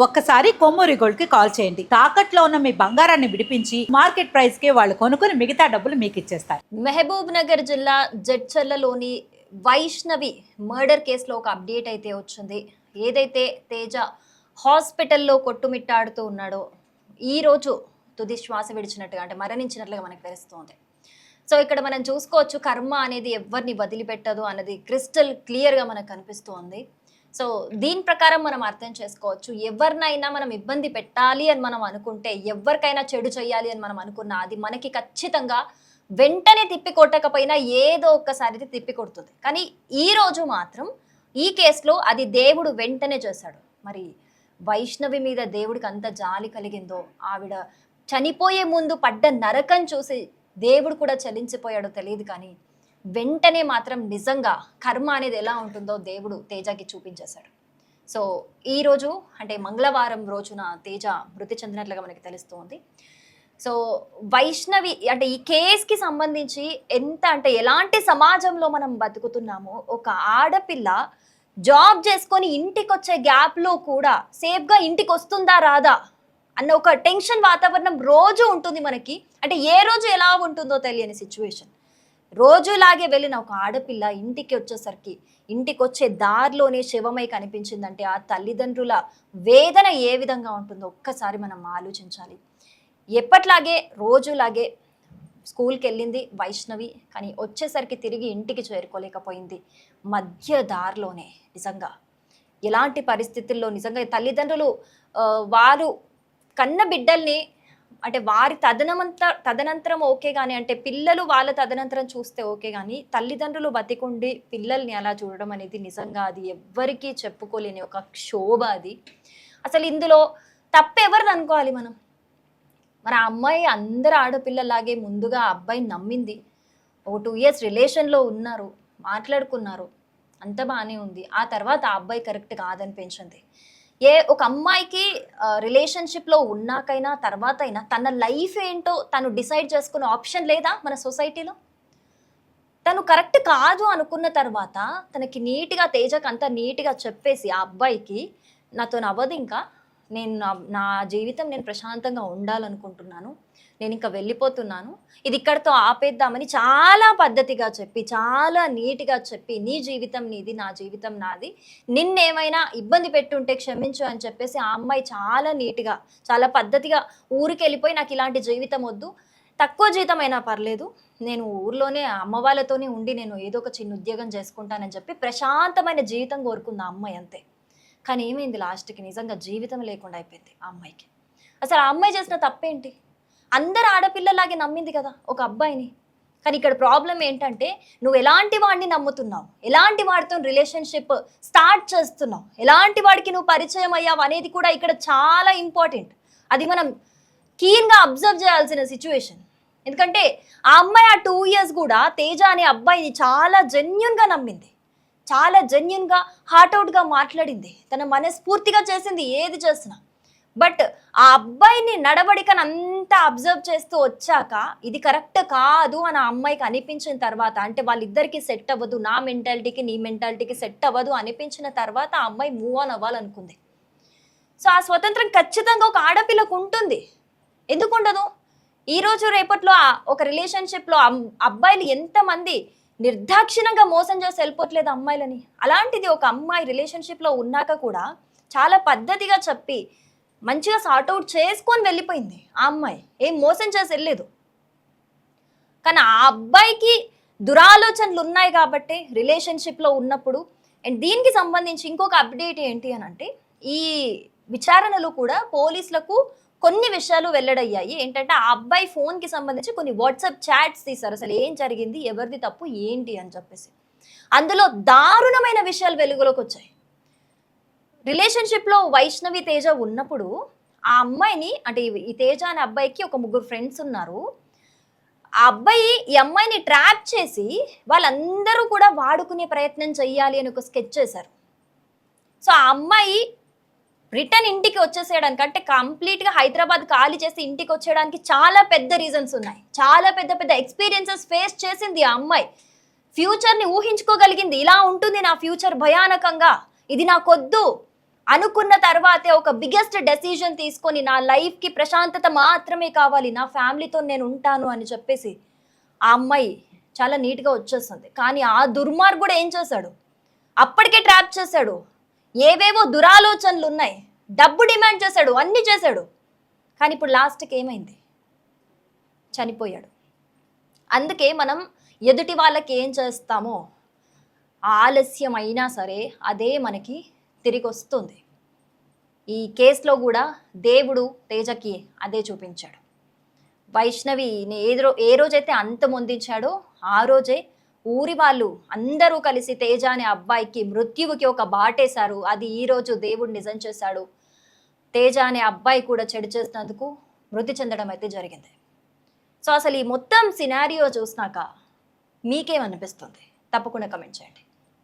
ఒక్కసారి కొమ్మూరి గోల్డ్ కి కాల్ చేయండి. తాకట్లో ఉన్న మీ బంగారాన్ని విడిపించి మార్కెట్ ప్రైస్ కి వాళ్ళు కొనుక్కుని మిగతా డబ్బులు మీకు ఇచ్చేస్తారు. మహబూబ్ నగర్ జిల్లా జడ్చర్లలోని వైష్ణవి మర్డర్ కేసులో ఒక అప్డేట్ అయితే వచ్చింది. ఏదైతే తేజ హాస్పిటల్లో కొట్టుమిట్టాడుతూ ఉన్నాడో ఈ రోజు తుది శ్వాస విడిచినట్టుగా అంటే మరణించినట్లుగా మనకు తెలుస్తోంది. సో ఇక్కడ మనం చూసుకోవచ్చు, కర్మ అనేది ఎవరిని వదిలిపెట్టదు అన్నది క్రిస్టల్ క్లియర్గా మనకు కనిపిస్తోంది. సో దీని ప్రకారం మనం అర్థం చేసుకోవచ్చు, ఎవరినైనా మనం ఇబ్బంది పెట్టాలి అని మనం అనుకుంటే, ఎవరికైనా చెడు చేయాలి అని మనం అనుకున్నా అది మనకి ఖచ్చితంగా వెంటనే తిప్పి కొట్టకపోయినా ఏదో ఒక్కసారి తిప్పి కొడుతుంది. కానీ ఈ రోజు మాత్రం ఈ కేసులో అది దేవుడు వెంటనే చేశాడు. మరి వైష్ణవి మీద దేవుడికి అంత జాలి కలిగిందో, ఆవిడ చనిపోయే ముందు పడ్డ నరకం చూసి దేవుడు కూడా చలించిపోయాడో తెలియదు, కానీ వెంటనే మాత్రం నిజంగా కర్మ అనేది ఎలా ఉంటుందో దేవుడు తేజకి చూపించేశాడు. సో ఈరోజు అంటే మంగళవారం రోజున తేజ మృతి చెందినట్లుగా మనకి తెలుస్తోంది. సో వైష్ణవి అంటే ఈ కేసుకి సంబంధించి ఎంత అంటే ఎలాంటి సమాజంలో మనం బతుకుతున్నామో, ఒక ఆడపిల్ల జాబ్ చేసుకొని ఇంటికి వచ్చే గ్యాప్లో కూడా సేఫ్గా ఇంటికి వస్తుందా రాదా అన్న ఒక టెన్షన్ వాతావరణం రోజు ఉంటుంది మనకి. అంటే ఏ రోజు ఎలా ఉంటుందో తెలియని సిచ్యువేషన్. రోజులాగే వెళ్ళిన ఒక ఆడపిల్ల ఇంటికి వచ్చేసరికి ఇంటికి వచ్చే దారిలోనే శవమై కనిపించిందంటే ఆ తల్లిదండ్రుల వేదన ఏ విధంగా ఉంటుందో ఒక్కసారి మనం ఆలోచించాలి. ఎప్పట్లాగే రోజులాగే స్కూల్కి వెళ్ళింది వైష్ణవి, కానీ వచ్చేసరికి తిరిగి ఇంటికి చేరుకోలేకపోయింది. మధ్య దారిలోనే నిజంగా ఎలాంటి పరిస్థితుల్లో నిజంగా తల్లిదండ్రులు వారు కన్న బిడ్డల్ని అంటే వారి తదనంతరం ఓకే కానీ, అంటే పిల్లలు వాళ్ళ తదనంతరం చూస్తే ఓకే కానీ, తల్లిదండ్రులు బతికుండి పిల్లల్ని అలా చూడడం అనేది నిజంగా అది ఎవ్వరికీ చెప్పుకోలేని ఒక క్షోభ. అది అసలు ఇందులో తప్పెవరిది అనుకోవాలి మనం? మరి ఆ అమ్మాయి అందరు ఆడపిల్లలాగే ముందుగా ఆ అబ్బాయిని నమ్మింది. ఒక 2 years రిలేషన్లో ఉన్నారు, మాట్లాడుకున్నారు, అంత బాగానే ఉంది. ఆ తర్వాత ఆ అబ్బాయి కరెక్ట్ కాదనిపించింది. ఒక అమ్మాయికి రిలేషన్షిప్లో ఉన్నాకైనా తర్వాత అయినా తన లైఫ్ ఏంటో తను డిసైడ్ చేసుకునే ఆప్షన్ లేదా మన సొసైటీలో? తను కరెక్ట్ కాదు అనుకున్న తర్వాత తనకి నీట్గా తేజకు అంతా నీట్గా చెప్పేసి ఆ అబ్బాయికి నాతో అవ్వదు, ఇంకా నేను నా జీవితం నేను ప్రశాంతంగా ఉండాలనుకుంటున్నాను, నేను ఇంకా వెళ్ళిపోతున్నాను, ఇది ఇక్కడితో ఆపేద్దామని చాలా పద్ధతిగా చెప్పి చాలా నీట్గా చెప్పి, నీ జీవితం నీది, నా జీవితం నాది, నిన్నేమైనా ఇబ్బంది పెట్టుంటే క్షమించు అని చెప్పేసి ఆ అమ్మాయి చాలా నీట్గా చాలా పద్ధతిగా ఊరికి వెళ్ళిపోయి నాకు ఇలాంటి జీవితం వద్దు, తక్కువ జీతం అయినా పర్లేదు, నేను ఊర్లోనే అమ్మ వాళ్ళతోనే ఉండి నేను ఏదో ఒక చిన్న ఉద్యోగం చేసుకుంటానని చెప్పి ప్రశాంతమైన జీవితం కోరుకుంది ఆ అమ్మాయి, అంతే. కానీ ఏమైంది లాస్ట్కి? నిజంగా జీవితం లేకుండా అయిపోయింది ఆ అమ్మాయికి. అసలు ఆ అమ్మాయి చేసిన తప్పేంటి? అందరు ఆడపిల్లలాగే నమ్మింది కదా ఒక అబ్బాయిని. కానీ ఇక్కడ ప్రాబ్లం ఏంటంటే, నువ్వు ఎలాంటి వాడిని నమ్ముతున్నావు, ఎలాంటి వాడితో రిలేషన్షిప్ స్టార్ట్ చేస్తున్నావు, ఎలాంటి వాడికి నువ్వు పరిచయం అయ్యావు అనేది కూడా ఇక్కడ చాలా ఇంపార్టెంట్. అది మనం కీన్గా అబ్జర్వ్ చేయాల్సిన సిచ్యువేషన్. ఎందుకంటే ఆ అమ్మాయి ఆ 2 years కూడా తేజ అనే అబ్బాయిని చాలా జెన్యున్గా నమ్మింది, చాలా జెన్యున్గా హార్ట్అవుట్గా మాట్లాడింది, తన మనస్ఫూర్తిగా చేసింది ఏది చేసినా. బట్ ఆ అబ్బాయిని నడవడికని అంతా అబ్జర్వ్ చేస్తూ వచ్చాక ఇది కరెక్ట్ కాదు అని ఆ అమ్మాయికి అనిపించిన తర్వాత, అంటే వాళ్ళిద్దరికి సెట్ అవ్వదు, నా మెంటాలిటీకి నీ మెంటాలిటీకి సెట్ అవ్వదు అనిపించిన తర్వాత ఆ అమ్మాయి మూవ్ ఆన్ అవ్వాలనుకుంది. సో ఆ స్వతంత్రం ఖచ్చితంగా ఒక ఆడపిల్లకు ఉంటుంది, ఎందుకు ఉండదు? ఈరోజు రేపట్లో ఒక రిలేషన్షిప్లో అబ్బాయిలు ఎంతమంది నిర్దాక్షిణంగా మోసం చేసి వెళ్ళిపోవట్లేదు అమ్మాయిలని. అలాంటిది ఒక అమ్మాయి రిలేషన్షిప్లో ఉన్నాక కూడా చాలా పద్ధతిగా చెప్పి మంచిగా సార్ట్అవుట్ చేసుకొని వెళ్ళిపోయింది ఆ అమ్మాయి, ఏం మోసం చేసి వెళ్ళలేదు. కానీ ఆ అబ్బాయికి దురాలోచనలు ఉన్నాయి కాబట్టి రిలేషన్షిప్లో ఉన్నప్పుడు. అండ్ దీనికి సంబంధించి ఇంకొక అప్డేట్ ఏంటి అని అంటే, ఈ విచారణలో కూడా పోలీసులకు కొన్ని విషయాలు వెల్లడయ్యాయి. ఏంటంటే ఆ అబ్బాయి ఫోన్కి సంబంధించి కొన్ని వాట్సాప్ చాట్స్ తీశారు, అసలు ఏం జరిగింది, ఎవరిది తప్పు ఏంటి అని చెప్పేసి. అందులో దారుణమైన విషయాలు వెలుగులోకి వచ్చాయి. రిలేషన్షిప్లో వైష్ణవి తేజ ఉన్నప్పుడు ఆ అమ్మాయిని అంటే ఈ తేజ అనే అబ్బాయికి ఒక 3 ఫ్రెండ్స్ ఉన్నారు. ఆ అబ్బాయి ఈ అమ్మాయిని ట్రాప్ చేసి వాళ్ళందరూ కూడా వాడుకునే ప్రయత్నం చెయ్యాలి అని ఒక స్కెచ్ చేశారు. సో ఆ అమ్మాయి రిటర్న్ ఇంటికి వచ్చేసేయడానికి, అంటే కంప్లీట్గా హైదరాబాద్ ఖాళీ చేసి ఇంటికి వచ్చేయడానికి చాలా పెద్ద రీజన్స్ ఉన్నాయి, చాలా పెద్ద పెద్ద ఎక్స్పీరియన్సెస్ ఫేస్ చేసింది ఆ అమ్మాయి. ఫ్యూచర్ని ఊహించుకోగలిగింది, ఇలా ఉంటుంది నా ఫ్యూచర్ భయానకంగా, ఇది నాకొద్దు అనుకున్న తర్వాతే ఒక బిగ్గెస్ట్ డెసిజన్ తీసుకొని నా లైఫ్కి ప్రశాంతత మాత్రమే కావాలి, నా ఫ్యామిలీతో నేను ఉంటాను అని చెప్పేసి ఆ అమ్మాయి చాలా నీట్గా వచ్చేస్తుంది. కానీ ఆ దుర్మార్గుడు ఏం చేశాడు, అప్పటికే ట్రాప్ చేశాడు. ఏవేవో దురాలోచనలు ఉన్నాయి, డబ్బు డిమాండ్ చేశాడు, అన్నీ చేశాడు. కానీ ఇప్పుడు లాస్ట్కి ఏమైంది, చనిపోయాడు. అందుకే మనం ఎదుటి వాళ్ళకి ఏం చేస్తామో ఆలస్యం అయినా సరే అదే మనకి తిరిగి వస్తుంది. ఈ కేసులో కూడా దేవుడు తేజకి అదే చూపించాడు. వైష్ణవిని ఏ రోజైతే అంతమొందించాడో ఆ రోజే ఊరి వాళ్ళు అందరూ కలిసి తేజ అనే అబ్బాయికి మృత్యువుకి ఒక బాటేశారు. అది ఈ రోజు దేవుడు నిజం చేశాడు. తేజ అనే అబ్బాయి కూడా చెడు చేసినందుకు మృతి చెందడం అయితే జరిగింది. సో అసలు ఈ మొత్తం సినారియో చూసినాక మీకేమనిపిస్తుంది తప్పకుండా కమెంట్ చేయండి.